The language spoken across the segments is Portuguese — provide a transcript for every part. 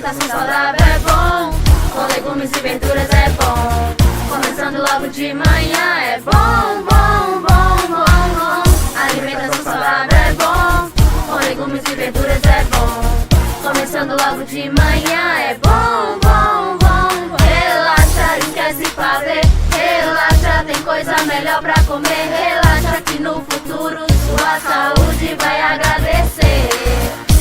Alimentação saudável é bom, com legumes e verduras é bom. Começando logo de manhã é bom, bom, bom, bom, bom. Alimentação saudável é bom, com legumes e verduras é bom. Começando logo de manhã é bom, bom, bom, bom. Relaxa, esquece pavê. Relaxa, tem coisa melhor pra comer. Relaxa que no futuro sua saúde vai agradecer.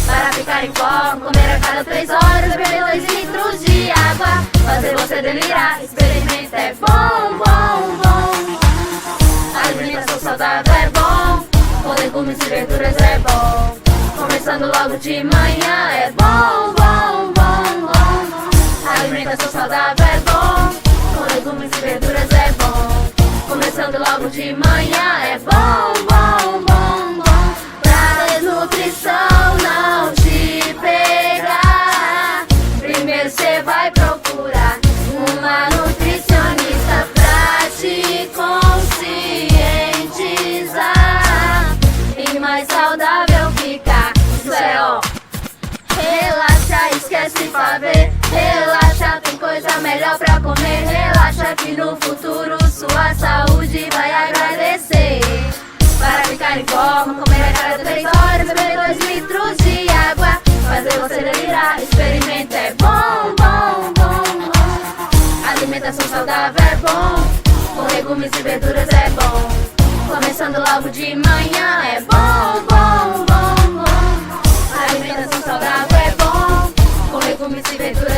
Para ficar em forma, comer a cada 3 horas, beber 2 litros de água, fazer você delirar, experimenta, é bom, bom, bom. Alimentação saudável é bom, com legumes e verduras é bom. Começando logo de manhã é bom, bom, bom, bom. Alimentação saudável é bom, com legumes e verduras é bom. Começando logo de manhã é bom, bom, bom, bom. Pra desnutrição não te pegar, primeiro cê vai procurar uma nutricionista pra te conscientizar e mais saudável ficar. Isso é ó. Relaxa, esquece pavê. Relaxa, tem coisa melhor pra comer. Relaxa que no futuro sua saúde vai agradecer. Para ficar em forma, comer a cada 3 horas, beber 2 litros de água, fazer você delirar, experimenta, é bom, bom, bom, bom. Alimentação saudável é bom, com legumes e verduras é bom. Começando logo de manhã é bom, bom, bom, bom. Alimentação saudável é bom, com legumes e verduras